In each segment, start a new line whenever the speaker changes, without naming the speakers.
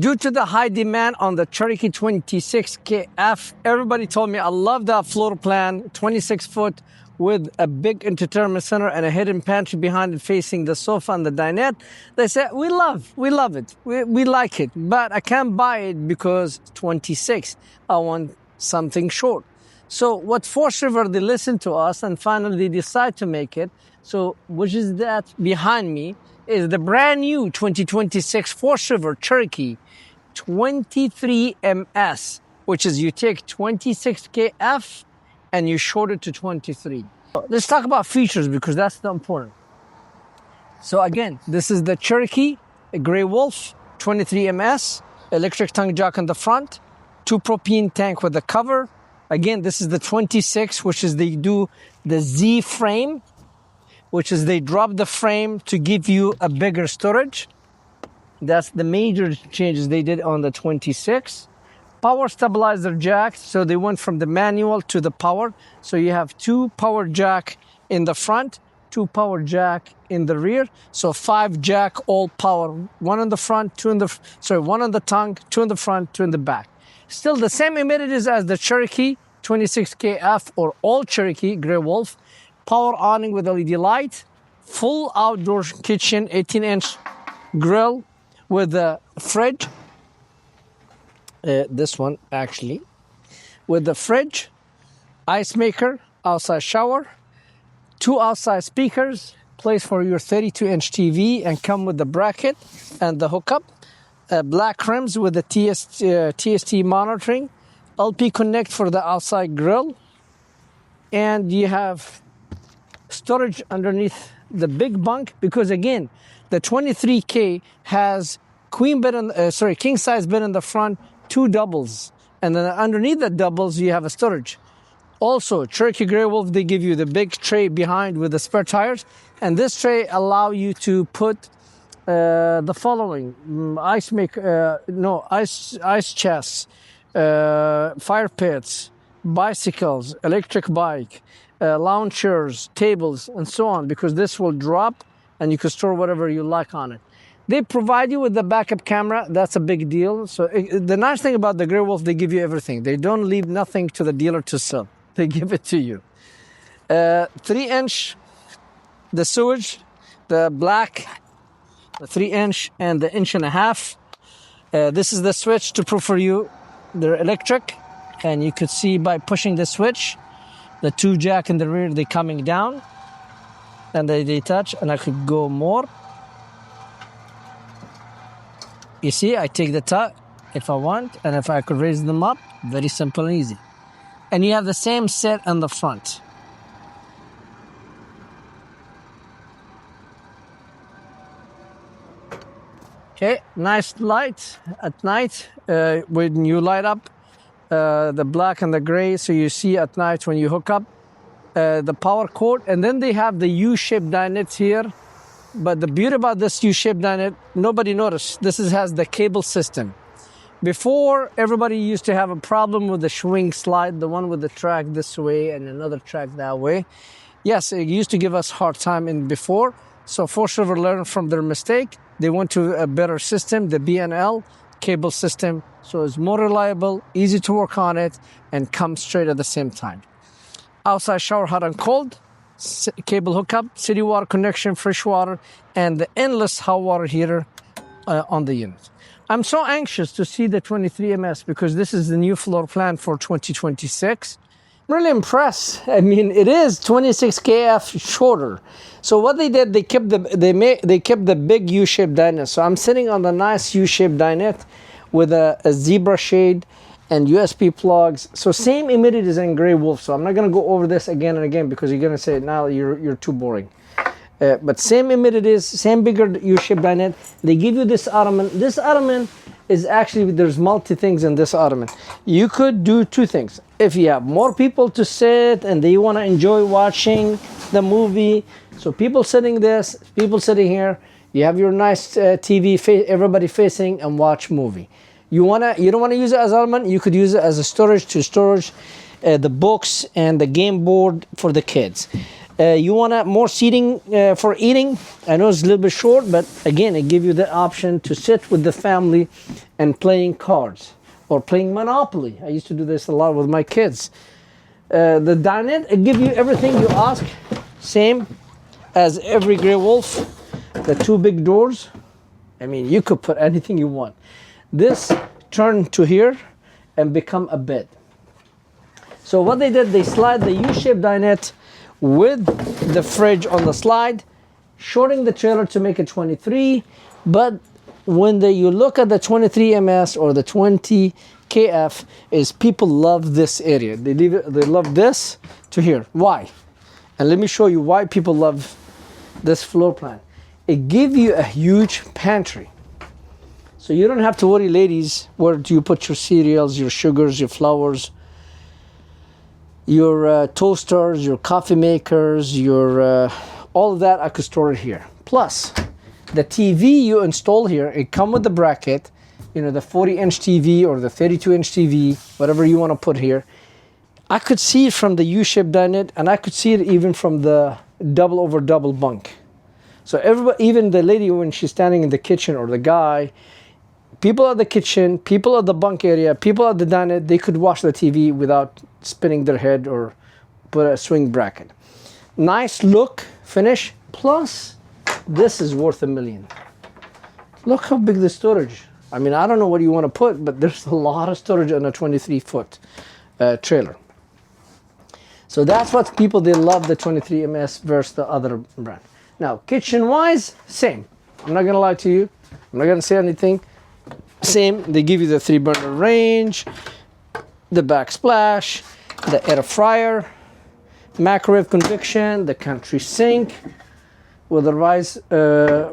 Due to the high demand on the Cherokee 26KF, everybody told me I love that floor plan, 26 foot with a big entertainment center and a hidden pantry behind it facing the sofa and the dinette. They said, we love it, we like it, but I can't buy it because 26. I want something short. So what Forest River, they listened to us and finally they decide to make it. So which is that behind me is the brand new 2026 Forest River Cherokee 23 MS, which is you take 26KF and you short it to 23. Let's talk about features because that's the important. So again, this is the Cherokee, a Grey Wolf, 23 MS, electric tongue jack in the front, 2 propane tank with the cover. Again, this is the 26, which is they do the Z frame, which is they drop the frame to give you a bigger storage. That's the major changes they did on the 26. Power stabilizer jack, so they went from the manual to the power. So you have 2 power jack in the front, 2 power jack in the rear. So 5 jack all power, 1 in the front, 1 on the tongue, 2 in the front, 2 in the back. Still the same amenities as the Cherokee 26KF or all Cherokee Grey Wolf. Power awning with LED light, full outdoor kitchen, 18-inch grill with a fridge. This one actually, with the fridge, ice maker, outside shower, 2 outside speakers, place for your 32-inch TV and come with the bracket and the hookup. Black rims with the TST monitoring, LP Connect for the outside grill, and you have storage underneath the big bunk because again, the 23K has king size bed in the front, 2 doubles, and then underneath the doubles you have a storage. Also, Cherokee Grey Wolf, they give you the big tray behind with the spare tires, and this tray allow you to put the following: ice chests, fire pits, bicycles, electric bike, lounge chairs, tables, and so on, because this will drop and you can store whatever you like on it. They provide you with the backup camera. That's a big deal. So the nice thing about the Grey Wolf, they give you everything. They don't leave nothing to the dealer to sell. They give it to you. 3-inch, the sewage, the black, the 3-inch and the 1.5 inch. This is the switch to prove for you they're electric. And you could see by pushing the switch, the 2 jack in the rear, they're coming down. And they detach, and I could go more. You see, I take the top if I want, and if I could raise them up, very simple and easy. And you have the same set on the front. Okay, nice light at night when you light up the black and the gray, so you see at night when you hook up the power cord. And then they have the U-shaped dinette here. But the beauty about this U-shaped dinette, nobody noticed. This has the cable system. Before, everybody used to have a problem with the swing slide, the one with the track this way and another track that way. Yes, it used to give us hard time in before. So Forest River learned from their mistake. They went to a better system, the BNL cable system. So it's more reliable, easy to work on it, and comes straight at the same time. Outside shower, hot and cold. Cable hookup, city water connection, fresh water, and the endless hot water heater on the unit. I'm so anxious to see the 23 MS because this is the new floor plan for 2026. I'm really impressed. I mean, it is 26KF shorter. So what they did, they kept the big U-shaped dinette. So I'm sitting on the nice U-shaped dinette with a zebra shade and USB plugs. So same amenities in Grey Wolf. So I'm not gonna go over this again and again because you're gonna say, now you're too boring. But same amenities, same bigger U-shaped dinette. They give you this ottoman. This ottoman is actually, there's multi things in this ottoman. You could do 2 things. If you have more people to sit and they wanna enjoy watching the movie, so people sitting here, you have your nice TV, everybody facing and watch movie. You don't want to use it as ottoman, you could use it as a storage the books and the game board for the kids. You want more seating for eating. I know it's a little bit short, but again, it gives you the option to sit with the family and playing cards or playing Monopoly. I used to do this a lot with my kids. The dinette, it gives you everything you ask. Same as every Grey Wolf. The 2 big doors. I mean, you could put anything you want. This turned to here and become a bed. So what they did, they slide the U-shaped dinette with the fridge on the slide, shorting the trailer to make it 23. But when you look at the 23 MS or the 20 KF, is people love this area. They love this to here. Why? And let me show you why people love this floor plan. It gives you a huge pantry. So you don't have to worry, ladies, where do you put your cereals, your sugars, your flours, your toasters, your coffee makers, your all of that. I could store it here. Plus, the TV you install here, it comes with the bracket, you know, the 40-inch TV or the 32-inch TV, whatever you want to put here. I could see it from the U-shaped dinette, and I could see it even from the double over double bunk. So everybody, even the lady when she's standing in the kitchen, or the guy, people at the kitchen, people at the bunk area, people at the dinette, they could watch the TV without spinning their head or put a swing bracket. Nice look, finish, plus this is worth $1 million. Look how big the storage. I mean, I don't know what you want to put, but there's a lot of storage on a 23-foot trailer. So that's what people, they love the 23 MS versus the other brand. Now, kitchen-wise, same. I'm not going to lie to you. I'm not going to say anything. Same. They give you the 3-burner range, the backsplash, the air fryer, microwave convection, the country sink with the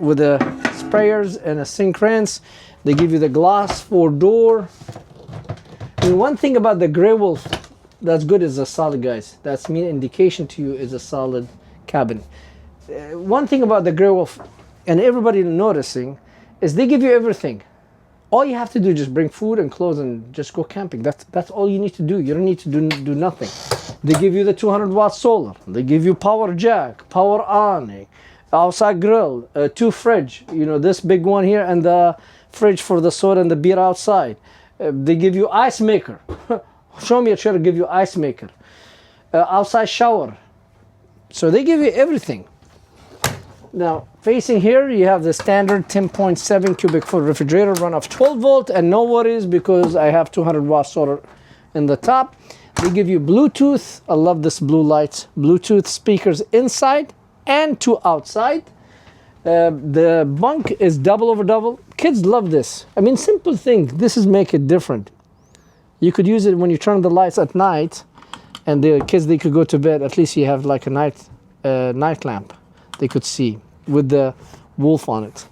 with the sprayers and a sink rinse. They give you the glass 4-door. And one thing about the Grey Wolf that's good is a solid, guys. That's mean indication to you is a solid cabin. One thing about the Grey Wolf, and everybody noticing, is they give you everything. All you have to do is just bring food and clothes and just go camping. That's all you need to do. You don't need to do nothing. They give you the 200-watt solar. They give you power jack, power awning, outside grill, 2 fridge. You know, this big one here, and the fridge for the soda and the beer outside. They give you ice maker. Show me a chair to give you ice maker. Outside shower. So they give you everything. Now, facing here, you have the standard 10.7 cubic foot refrigerator, run off 12 volt, and no worries because I have 200-watt solar in the top. They give you Bluetooth. I love this blue light. Bluetooth speakers inside and 2 outside. The bunk is double over double. Kids love this. I mean, simple thing. This is make it different. You could use it when you turn the lights at night, and the kids, they could go to bed. At least you have like a night lamp they could see with the wolf on it.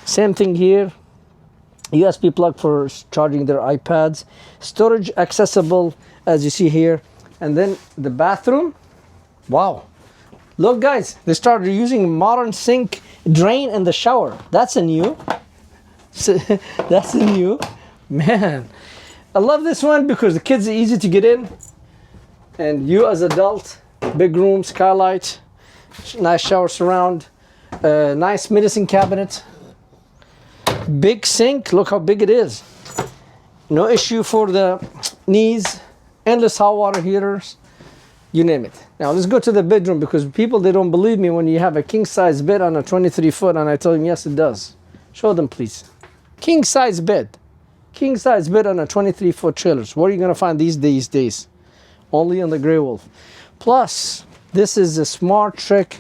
Same thing here. USB plug for charging their iPads. Storage accessible, as you see here. And then the bathroom. Wow. Look, guys, they started using modern sink drain in the shower. That's a new. That's a new. Man, I love this one because the kids are easy to get in. And you as adult, big room, skylight, nice shower surround, nice medicine cabinet, big sink. Look how big it is. No issue for the knees, endless hot water heaters, you name it. Now let's go to the bedroom because people, they don't believe me when you have a king size bed on a 23 foot, and I tell them yes it does. Show them please. King size bed. King size bed on a 23 foot trailers. Where are you going to find these days? Only on the Grey Wolf. Plus, this is a smart trick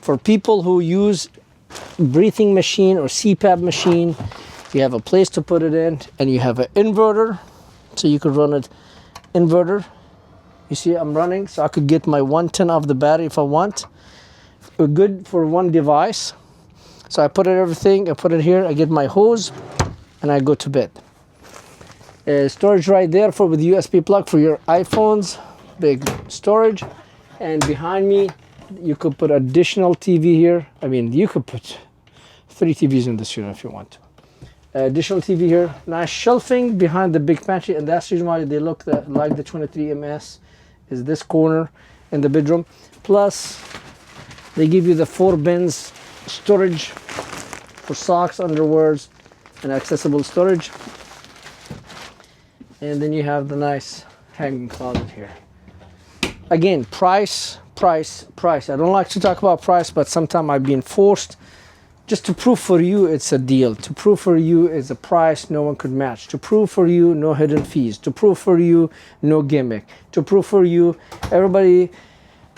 for people who use breathing machine or CPAP machine. You have a place to put it in, and you have an inverter, so you could run it inverter. You see I'm running, so I could get my 110 of the battery if I want. Good for one device. So I put it everything, I put it here, I get my hose, and I go to bed. Storage right there with USB plug for your iPhones, big storage. And behind me, you could put additional TV here. I mean, you could put 3 TVs in this unit if you want to. Additional TV here, nice shelving behind the big pantry, and that's the reason why they look like the 23 MS. Is this corner, in the bedroom. Plus, they give you the 4 bins storage for socks, underwears, and accessible storage. And then you have the nice hanging closet here. Again, price. I don't like to talk about price, but sometimes I've been forced just to prove for you it's a deal. To prove for you it's a price no one could match. To prove for you no hidden fees. To prove for you no gimmick. To prove for you everybody.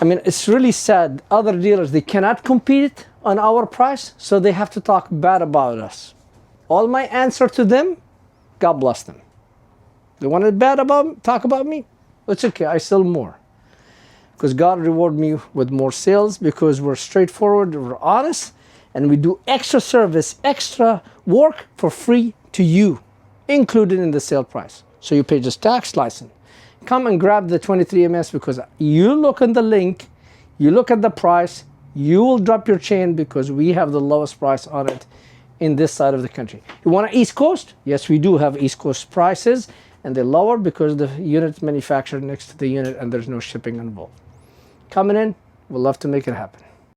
I mean, it's really sad. Other dealers, they cannot compete on our price, so they have to talk bad about us. All my answer to them, God bless them. They want it bad about, talk about me? It's okay, I sell more. Because God reward me with more sales, because we're straightforward, we're honest, and we do extra service, extra work for free to you, included in the sale price. So you pay just tax, license. Come and grab the 23MS, because you look on the link, you look at the price, you will drop your chain, because we have the lowest price on it in this side of the country. You want an East Coast? Yes, we do have East Coast prices, and they're lower because the unit's manufactured next to the unit and there's no shipping involved. Coming in, we'd love to make it happen.